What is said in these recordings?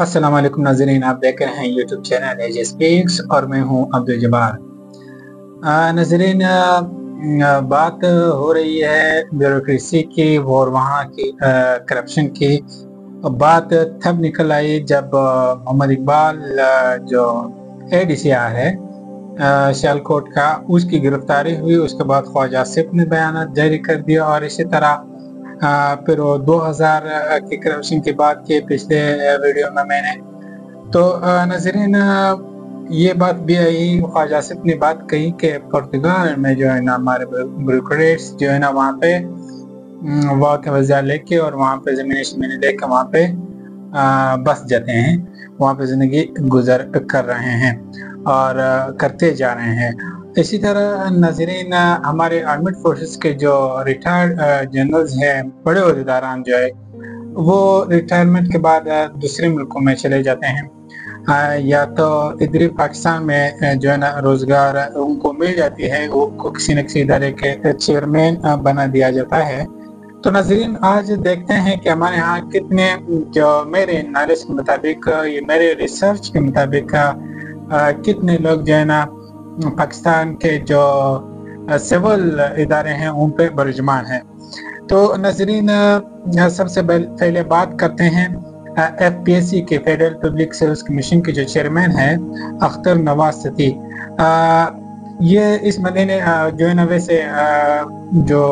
अस्सलाम वालेकुम नाज़रीन, आप देख रहे हैं यूट्यूब चैनल एजे स्पीक्स और मैं हूं अब्दुल जब्बार। नाज़रीन, बात हो रही है ब्यूरोक्रेसी की और वहाँ की करप्शन की। बात तब निकल आई जब मोहम्मद इकबाल जो एडीसीआर है सियालकोट का, उसकी गिरफ्तारी हुई। उसके बाद ख्वाजा आसिफ ने बयान जारी कर दिया और इसी तरह फिर वो 2000 की करप्शन की बात की पिछले वीडियो में मैंने। तो नाज़रीन, ये बात भी आई, ख्वाजा आसिफ ने बात कही कि पुर्तगाल में जो है ना हमारे ब्यूरोक्रेट्स जो है ना वहाँ पे वहाँ के वज़ा लेके और वहाँ पे ज़मीन शमीन लेके वहाँ पे बस जाते हैं, वहाँ पे ज़िंदगी गुजर कर रहे हैं और करते जा रहे हैं। इसी तरह नाज़रीन, हमारे आर्म्ड फोर्सेस के जो रिटायर्ड जनरल्स हैं, बड़े अहदेदारान जो है वो रिटायरमेंट के बाद दूसरे मुल्कों में चले जाते हैं, या तो इधर पाकिस्तान में जो है ना रोज़गार उनको मिल जाती है, वो किसी न किसी इदारे के चेयरमैन बना दिया जाता है। तो नाज़रीन, आज देखते हैं कि हमारे यहाँ कितने, जो मेरे नॉलेज के मुताबिक, ये मेरे रिसर्च के मुताबिक, कितने लोग जो है ना पाकिस्तान के जो सिविल इदारे हैं उन पे बरजुमान हैं। तो नाज़रीन, सबसे पहले बात करते हैं FPSC के फेडरल पब्लिक सर्विस कमीशन के जो चेयरमैन हैं अख्तर नवाज सती। ये इस बंदे ने जो है ना वैसे जो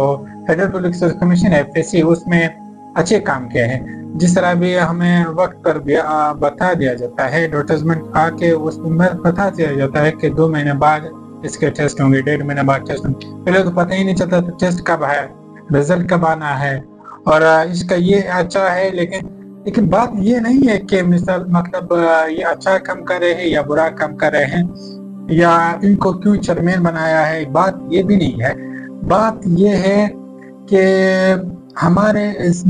फेडरल पब्लिक सर्विस कमीशन है FPSC, उसमें अच्छे काम किए हैं। जिस तरह भी हमें वक्त पर भी बता दिया जाता है, एडवर्टाइजमेंट आके उसमें बता दिया जाता है कि 2 महीने बाद इसके टेस्ट होंगे, 1.5 महीने बाद टेस्ट होंगे। पहले तो पता ही नहीं चलता था टेस्ट कब है, रिजल्ट कब आना है और इसका ये अच्छा है। लेकिन बात ये नहीं है कि मिसाल मतलब ये अच्छा काम कर रहे हैं या बुरा काम कर रहे हैं या इनको क्यों चेयरमैन बनाया है, बात ये भी नहीं है। बात ये है कि हमारे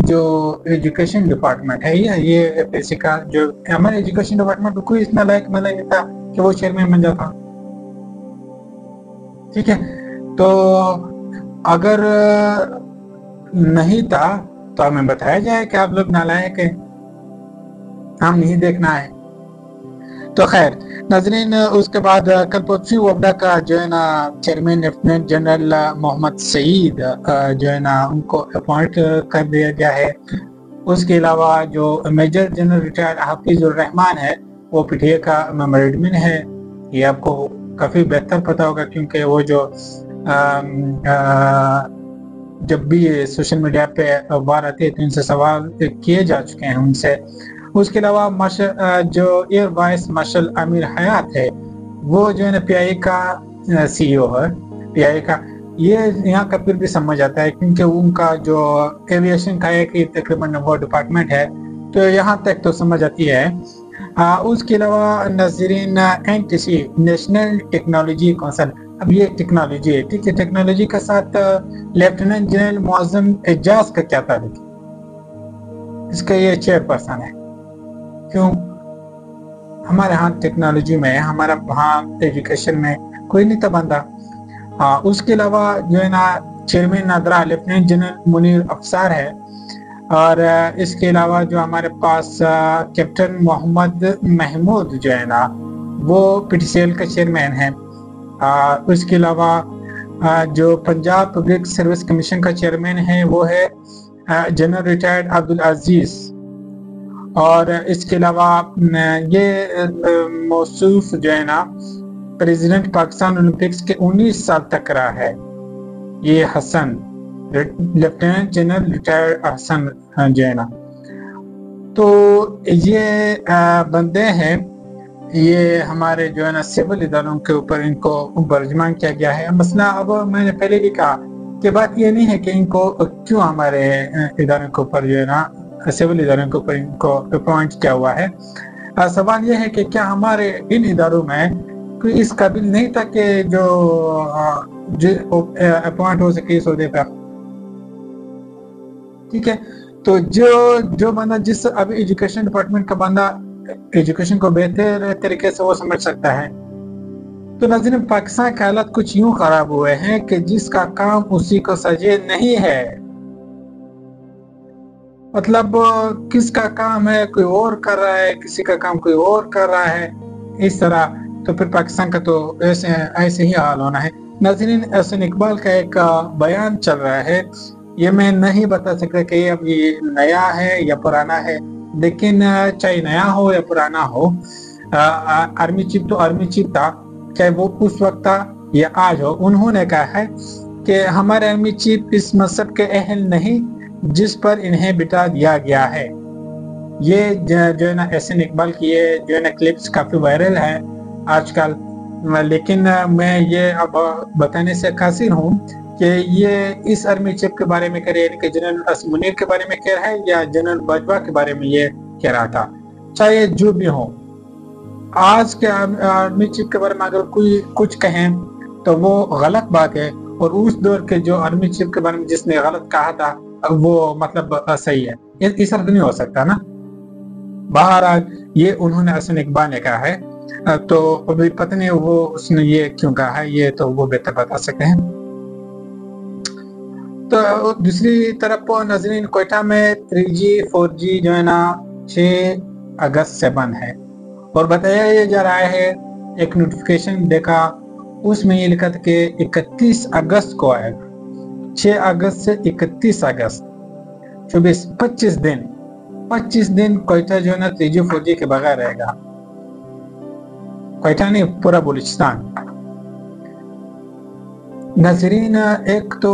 जो एजुकेशन डिपार्टमेंट है या ये FPSC का जो हमारे एजुकेशन डिपार्टमेंट कोई इतना लायक नहीं था कि वो चेयरमैन बन जाता। ठीक है, तो अगर नहीं था तो हमें बताया जाए कि आप लोग नालायक हैं, हम नहीं देखना है। तो खैर नाज़रीन, उसके बाद कलपोची वफदा का जो है ना chairman lieutenant general Mohammad Saeed जो है ना उनको अपॉइंट कर दिया गया है। उसके अलावा जो major general retired Hafizur Rahman है वो PTA का मेंबर एडमिन है। ये आपको काफ़ी बेहतर पता होगा क्योंकि वो जो जब भी सोशल मीडिया पे बात आती है तो इनसे सवाल किए जा चुके हैं उनसे। उसके अलावा जो एयर वाइस मार्शल आमिर हयात है वो जो है ना PIA का CEO है। PIA का ये यहाँ का फिर भी समझ आता है क्योंकि उनका जो एविएशन का एक तकरीबन वो डिपार्टमेंट है, तो यहाँ तक तो समझ आती है। उसके अलावा नाज़रीन, NTC नेशनल टेक्नोलॉजी काउंसिल, अब ये टेक्नोलॉजी है, ठीक है, टेक्नोलॉजी के साथ लेफ्टिनेंट जनरल मुअज्जम एजाज का क्या ताल्लुक है? इसका ये चेयरपर्सन है। क्यों? हमारे यहाँ टेक्नोलॉजी में, हमारा वहाँ एजुकेशन में कोई नहीं था बंदा। उसके अलावा जो है ना chairman NADRA lieutenant general Munir Afsar है और इसके अलावा जो हमारे पास कैप्टन मोहम्मद महमूद जो है ना वो PTCL का चेयरमैन है। उसके अलावा जो पंजाब पब्लिक सर्विस कमीशन का चेयरमैन है वो है जनरल रिटायर्ड अब्दुल अजीज। और इसके अलावा ये मौसूफ जो है ना प्रेसिडेंट पाकिस्तान ओलंपिक्स के 19 साल तक रहा है, ये Hasan, lieutenant general retired Hasan जो है ना। तो ये बंदे हैं, ये हमारे जो है ना सिविल इदारों के ऊपर इनको बरजमान किया गया है। मसला, अब मैंने पहले भी कहा कि बात ये नहीं है कि इनको क्यों हमारे इदारों के ऊपर जो है ना सिविल इदारों के ऊपर इनको अपॉइंट किया हुआ है। सवाल ये है कि क्या हमारे इन इदारों में कोई इस काबिल नहीं था कि जो अपॉइंट हो सके इस ओहदे पर। ठीक है, तो जो बंदा, जिस अभी एजुकेशन डिपार्टमेंट का बंदा एजुकेशन को बेहतर तरीके से वो समझ सकता है। तो नाज़रीन, पाकिस्तान के हालात कुछ यूं खराब हुए हैं कि जिसका काम उसी को सजे नहीं है। مطلب کس کا کام ہے کوئی اور کر رہا ہے، کسی کا کام کوئی اور کر رہا ہے، اس طرح تو پھر پاکستان کا تو ایسے ہی حال ہونا ہے۔ ناظرین، احسن اقبال کا ایک بیان چل رہا ہے، یہ میں نہیں بتا سکتا کہ اب یہ نیا ہے یا پرانا ہے، لیکن چاہے نیا ہو یا پرانا ہو، آرمی چیف تو آرمی چیف تھا، چاہے وہ اس وقت تھا یا آج ہو، انہوں نے کہا ہے کہ ہمارے آرمی چیف اس منصب کے اہل نہیں جس پر انہیں بٹھا دیا گیا ہے۔ یہ جو ہے نا احسن اقبال کی یہ جو ہے نا کلپس کافی وائرل ہے آج کل، لیکن میں یہ اب بتانے سے قاصر ہوں کہ یہ اس آرمی چیف کے بارے میں کہہ رہے ہیں کہ جنرل اسم منیر کے بارے میں کہہ رہا ہے یا جنرل باجوہ کے بارے میں یہ کہہ رہا تھا۔ چاہے جو بھی ہو، آج کے آرمی چیف کے بارے میں اگر کوئی کچھ کہیں تو وہ غلط بات ہے، اور اس دور کے جو آرمی چیف کے بارے میں جس نے غلط کہا تھا وہ مطلب صحیح ہے، اس طرح نہیں ہو سکتا نا۔ بہرحال یہ انہوں نے احسن اقبال نے کہا ہے، تو ابھی پتہ نہیں وہ اس نے یہ کیوں کہا ہے، یہ تو وہ بہتر بتا سکتے ہیں۔ تو دوسری طرف ناظرین، کوئٹہ میں 3G 4G جو ہے نا 6 اگست سے بند ہے، اور بتایا یہ جا رہا ہے، ایک نوٹیفیکیشن دیکھا اس میں یہ لکھا تھا کہ 31 اگست کو آئے گا، 6 اگست سے 31 اگست 25 دن کوئٹہ جو ہے نا 3G 4G کے بغیر رہے گا۔ کوئٹہ نہیں، پورا بلوچستان۔ ناظرین، ایک تو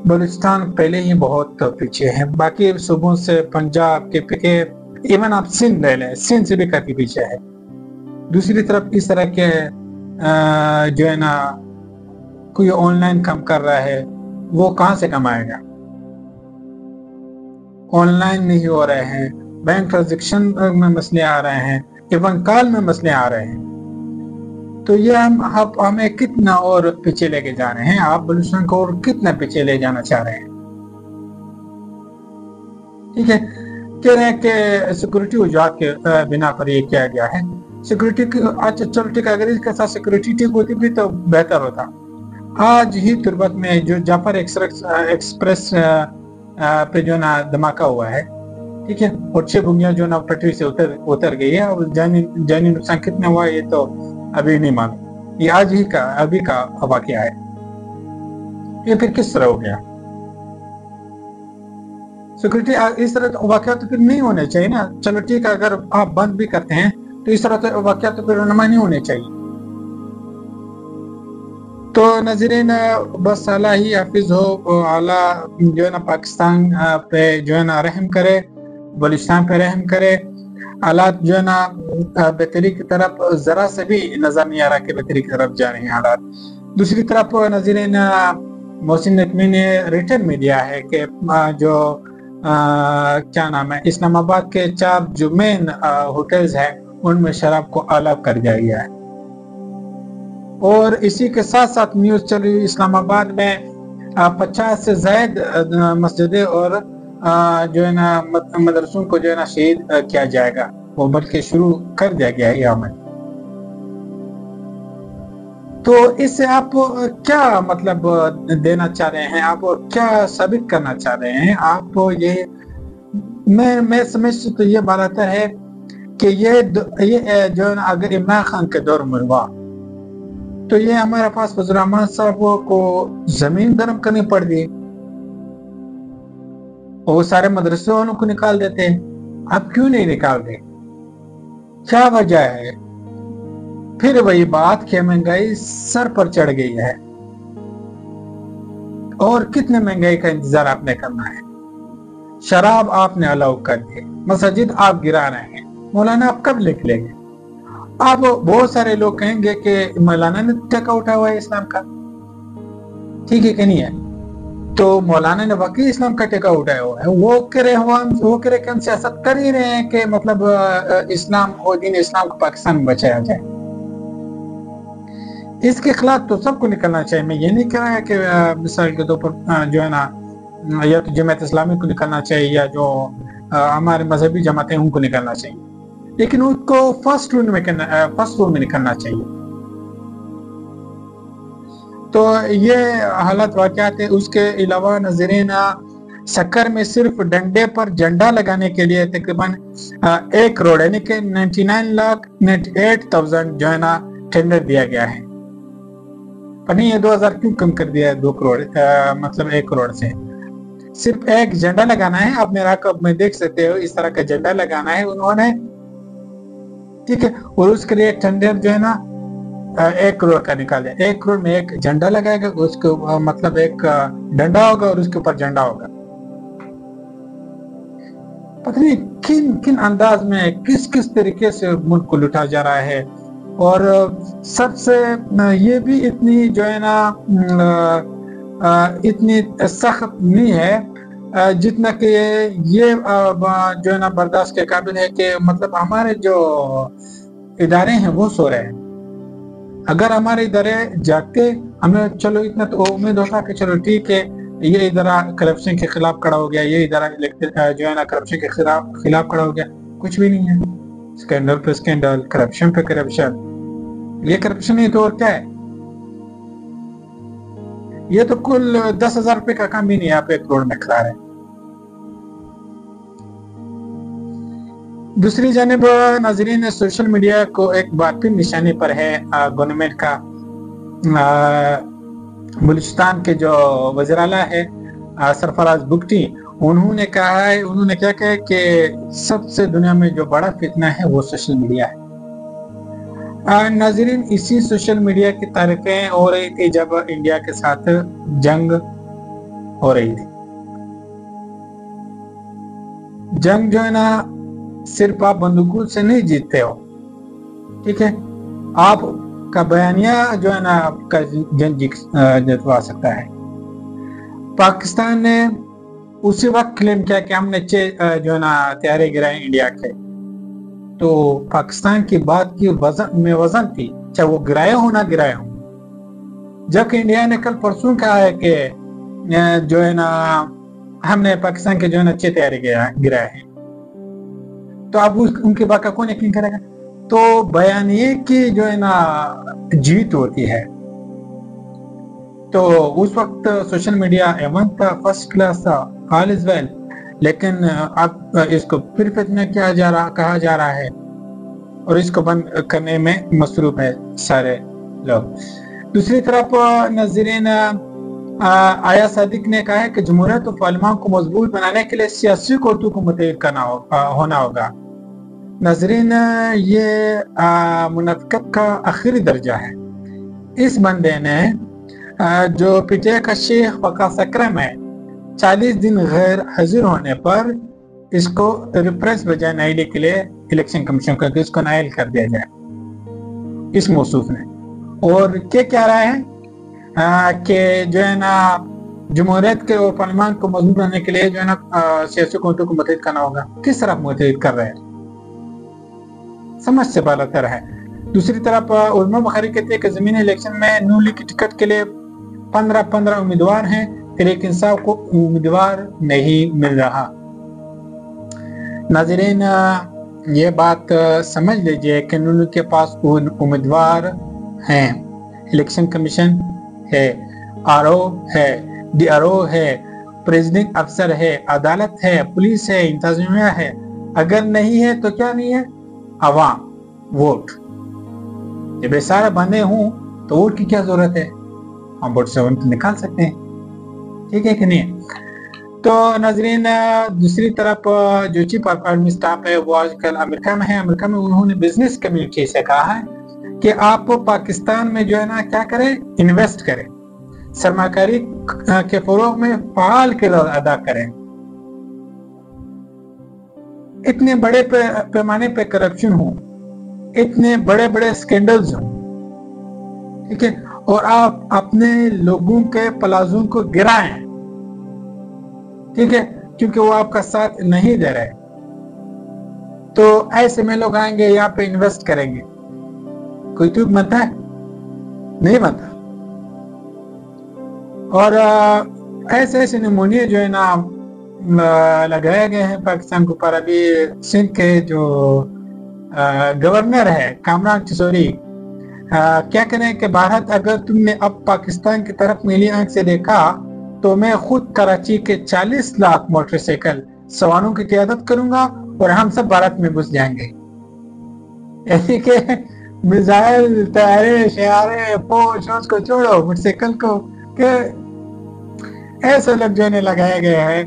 بلوچستان پہلے ہی بہت پیچھے ہے، باقی صوبوں سے پنجاب کے پیچھے، ایون آپ سندھ لے لیں، سندھ سے بھی کافی پیچھے ہے۔ دوسری طرف اس طرح کے جو ہے نا کوئی آن لائن کام کر رہا ہے، وہ کہاں سے کمائے گا؟ آن لائن نہیں ہو رہے ہیں، بینک ٹرانزیکشن میں مسئلے آ رہے ہیں، ایون کال میں مسئلے آ رہے ہیں، تو یہ ہمیں کتنا اور پیچھے لے کے جا رہے ہیں؟ آپ بلوچستان کو اور کتنا پیچھے لے جانا چاہ رہے ہیں؟ ٹھیک ہے، کہہ رہے ہیں کہ سیکورٹی وجوہات کے بنا پر یہ کیا گیا ہے۔ سیکورٹی کی اچھا چلو ٹھیک ہے، اگر اس کے ساتھ سیکورٹی ٹھیک ہوتی بھی تو بہتر ہوتا۔ آج ہی تربت میں جو جعفر ایکسپریس پہ جو نا دھماکہ ہوا ہے، ٹھیک ہے، اور 6 بوگیاں جو نا پٹری سے اتر گئی ہے، اور جانی نقصان کتنا ہوا یہ تو ابھی نہیں معلوم، یہ آج ہی کا ابھی کا واقعہ ہے۔ یہ پھر کس طرح ہو گیا؟ سیکورٹی اس طرح واقعات تو پھر نہیں ہونے چاہیے نا۔ چلو ٹھیک ہے، اگر آپ بند بھی کرتے ہیں تو اس طرح واقعات تو پھر رونما نہیں ہونے چاہیے۔ تو ناظرین، بس اللہ ہی حافظ ہو، اللہ جو ہے نا پاکستان پہ جو ہے نا رحم کرے، بلوچستان پہ رحم کرے۔ حالات جو ہے نا بہتری کی طرف ذرا سے بھی نظر نہیں آ رہا کہ بہتری کی طرف جا رہے ہیں حالات۔ دوسری طرف ناظرین، محسن نقوی نے ریٹن میں دیا ہے کہ جو کیا نام ہے، اسلام آباد کے 4 جو مین ہوٹلز ہیں ان میں شراب کو الاؤ کر دیا گیا ہے، اور اسی کے ساتھ ساتھ نیوز چل رہی اسلام آباد میں 50 سے زائد مسجدیں اور جو ہے نا مدرسوں کو جو ہے نا شہید کیا جائے گا، وہ بلکہ شروع کر دیا گیا ہے یہ عمل۔ تو اس سے آپ کیا مطلب دینا چاہ رہے ہیں؟ آپ کیا ثابت کرنا چاہ رہے ہیں؟ آپ یہ میں سمجھتا تو یہ بات آتا ہے کہ یہ جو ہے نا اگر عمران خان کے دور میں ہوا تو یہ ہمارے پاس وزیر اعظم صاحب کو زمین گرم کرنی پڑ گئی، وہ سارے مدرسے والوں کو نکال دیتے ہیں۔ اب کیوں نہیں نکالتے؟ کیا وجہ ہے؟ پھر وہی بات کہ مہنگائی سر پر چڑھ گئی ہے، اور کتنے مہنگائی کا انتظار آپ نے کرنا ہے؟ شراب آپ نے الاؤ کر دی، مساجد آپ گرا رہے ہیں، مولانا آپ کب نکلیں گے؟ آپ بہت سارے لوگ کہیں گے کہ مولانا نے ٹیکا اٹھا ہوا ہے اسلام کا، ٹھیک ہے کہ نہیں ہے؟ تو مولانا نے واقعی اسلام کا ٹیکا اٹھایا ہوا ہے، وہ کہہ رہے کہ ہم سیاست کر ہی رہے ہیں کہ مطلب اسلام اور دین اسلام کو پاکستان میں بچایا جائے۔ اس کے خلاف تو سب کو نکلنا چاہیے۔ میں یہ نہیں کہہ رہا کہ مثال کے طور پر جو ہے نا یا تو جماعت اسلامی کو نکلنا چاہیے یا جو ہمارے مذہبی جماعتیں ان کو نکلنا چاہیے، لیکن ان کو فرسٹ رول میں نکلنا چاہیے۔ تو یہ حالت واقعات ہے۔ اس کے علاوہ ناظرین، शक्कर में सिर्फ डंडे पर झंडा लगाने के लिए तकरीबन 1 करोड़ यानी कि 99,98,000 जो है ना टेंडर दिया गया है। पर नहीं, ये 2000 क्यों कम कर दिया है 2 करोड़ मतलब 1 करोड़ से? सिर्फ एक झंडा लगाना है। आप मेरा कब में देख सकते हो, इस तरह का झंडा लगाना है उन्होंने, ठीक है। और उसके लिए टेंडर जो है ना 1 करोड़ का निकाले। 1 करोड़ में एक झंडा लगाएगा, उसको मतलब एक डंडा होगा और उसके ऊपर झंडा होगा। पता नहीं किन किन अंदाज में किस किस तरीके से मुल्क को लुटा जा रहा है। और सबसे ये भी इतनी जो है ना इतनी सख्त नहीं है जितना कि ये जो है ना बर्दाश्त के काबिल है कि मतलब हमारे जो इदारे हैं वो सो रहे हैं। अगर हमारे इदारे जागते, हमें चलो इतना तो उम्मीद होता कि चलो ठीक है, ये इदारा करप्शन के खिलाफ खड़ा हो गया, ये इदारा जो है ना करप्शन के खिलाफ खड़ा हो गया। कुछ भी नहीं है, स्कैंडल पे स्कैंडल, करप्शन पे करप्शन। ये करप्शन नहीं तो और क्या है? ये तो कुल 10,000 रुपए का काम भी नहीं, आप 1 करोड़ में खिला रहे हैं। दूसरी जानिब नाजरीन, सोशल मीडिया को एक बार फिर निशाने पर है गवर्नमेंट का। बलूचिस्तान के जो वज़ीर आला है सरफराज बुगटी, उन्होंने कहा है, उन्होंने क्या कहा कि सबसे दुनिया में जो बड़ा फितना है वो सोशल मीडिया है। नाजरीन, इसी सोशल मीडिया की तारीफें हो रही थी जब इंडिया के साथ जंग हो रही थी। जंग जो है ना सिर्फ आप बंदूकों से नहीं जीतते हो, ठीक है। आपका बयानिया जो है ना आपका जंग जितवा सकता है। पाकिस्तान ने उसी वक्त क्लेम किया कि हमने जो है ना हथियारे गिराए इंडिया के, तो पाकिस्तान की बात की वजन थी, चाहे वो गिराए हो ना गिराए हो। जबकि इंडिया ने कल परसों कहा है कि जो है ना हमने पाकिस्तान के जो है ना 6 हथियारे गिराए हैं, तो अब उनकी बात का कौन यकीन करेगा? तो बयानिए की जो है ना जीत होती है। तो उस वक्त सोशल मीडिया एवन था, फर्स्ट क्लास था, ऑल इज वेल, लेकिन अब इसको फिर फितना कहा जा रहा है और इसको बंद करने में मसरूफ है सारे लोग। दूसरी तरफ नाज़रीन, आया सादिक ने कहा है कि जमहूरियत और पार्लियामान को मजबूत बनाने के लिए सियासी कोर्टों को मुतहद करना होना होगा। नाज़रीन, ये मुनाफिकत का आखिरी दर्जा है। इस बंदे ने जो पीटीआई का शेख वकास अकरम है, 40 दिन गैर हाजिर होने पर इसको रिप्रेस बजाय नाइली के लिए इलेक्शन कमीशन करके इसको नाइल कर दिया जाए इस मौसूफ ने। और क्या रहा है कि जो है ना जमहूरियत के और पार्लियामान को मजबूत बनाने के लिए जो है ना सियासी कोर्टों को मुतहद करना होगा। किस तरफ मुतहद कर रहे हैं? समझ से बालातर है। दूसरी तरफ उलमा बुखारी कहते हैं कि ज़मीनी इलेक्शन में नून लीग की टिकट के लिए 15 उम्मीदवार हैं, तहरीक इंसाफ को उम्मीदवार नहीं मिल रहा। नाज़रीन, ये बात समझ लीजिए कि नून लीग के पास उम्मीदवार हैं, इलेक्शन कमीशन है, आरओ है, डीआरओ है, प्रेसिडिंग अफसर है, अदालत है, पुलिस है, इंतजामिया है। अगर नहीं है तो क्या नहीं है? अवाम, वोट। जब ये सारे बंदे हों तो वोट की क्या जरूरत है? हम वोट से वोट निकाल सकते हैं, ठीक है कि नहीं? तो नाजरीन, दूसरी तरफ जो चीफ ऑफ आर्मी स्टाफ है वो आजकल अमेरिका में है। अमेरिका में उन्होंने बिजनेस कम्युनिटी से कहा है कि आप पाकिस्तान में जो है ना क्या करें, इन्वेस्ट करें, सरमाकारी के फरोग में फाल किरदार अदा करें। इतने बड़े पैमाने पे करप्शन हो, इतने बड़े बड़े स्कैंडल्स हो, ठीक है, और आप अपने लोगों के प्लाजों को गिराएं, ठीक है, क्योंकि वो आपका साथ नहीं दे रहे। तो ऐसे में लोग आएंगे यहाँ पे इन्वेस्ट करेंगे। कोई तुक बनता है? नहीं बनता। और ऐसे नमूने जो है ना लगाए गए हैं पाकिस्तान के ऊपर। अभी सिंध के जो गवर्नर है कामरान चिशोरी क्या करें कि भारत, अगर तुमने अब पाकिस्तान की तरफ नीली आंख से देखा تو میں خود کراچی کے 40 لاکھ موٹر سائیکل سواروں کی قیادت کروں گا اور ہم سب بھارت میں گھس جائیں گے. ایسی کہ میزائل، طیارے، شیارے، فوج کو چھوڑو، موٹر سائیکل کو، کہ ایسے لوگ جو ہے لگایا گیا ہے،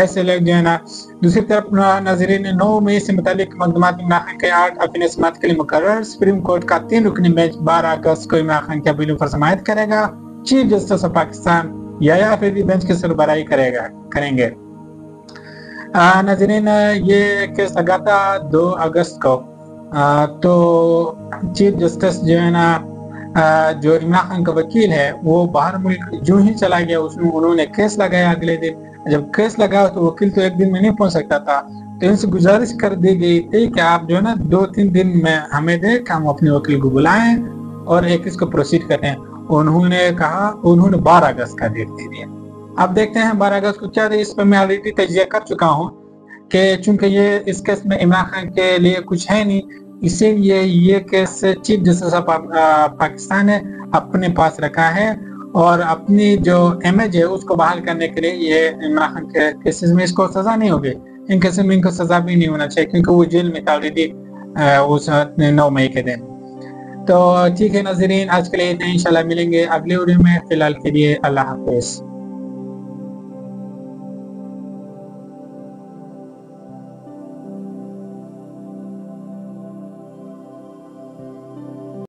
ایسے لوگ جو ہے نا. دوسری طرف ناظرین 9 مئی سے متعلق مقدمات عمران خان کے 8 اپنے سماعت کے لیے مقرر. سپریم کورٹ کا 3 رکنی بینچ 12 اگست کو عمران خان کے حوالے پر سماعت کرے گا. Chief justice of Pakistan Yahya Afridi bench کی سربراہی کریں گے. ناظرین یہ کیس لگا تھا 2 اگست کو. تو چیف جسٹس جو ہے نا جو عمران خان کا وکیل ہے وہ باہر ملک جو ہی چلا گیا، انہوں نے کیس لگایا اگلے دن. جب کیس لگا تو وکیل تو ایک دن میں نہیں پہنچ سکتا تھا، تو ان سے گزارش کر دی گئی تھی کہ آپ جو ہے نا 2-3 دن میں ہمیں دیں کہ ہم اپنے وکیل کو بلائیں اور ایک اس کو پروسیڈ کرتے ہیں. انہوں نے کہا، انہوں نے 12 اگست کا ڈیٹ دے دیا. اب دیکھتے ہیں 12 اگست کو کیا دے. اس پہ میں آلریڈی تجزیہ کر چکا ہوں کہ چونکہ یہ اس کیس میں عمران خان کے لیے کچھ ہے نہیں، اسی لیے یہ case chief justice of Pakistan نے اپنے پاس رکھا ہے اور اپنی جو امیج ہے اس کو بحال کرنے کے لیے یہ عمران خان کے کیسز میں اس کو سزا نہیں ہوگی. ان کیسز میں ان کو سزا بھی نہیں ہونا چاہیے کیونکہ وہ جیل میں تھا آلریڈی اس 9 مئی کے دن. تو ٹھیک ہے ناظرین، آج کے لیے اتنا، انشاءاللہ ملیں گے اگلے ویڈیو میں. فی الحال کے لیے اللہ حافظ.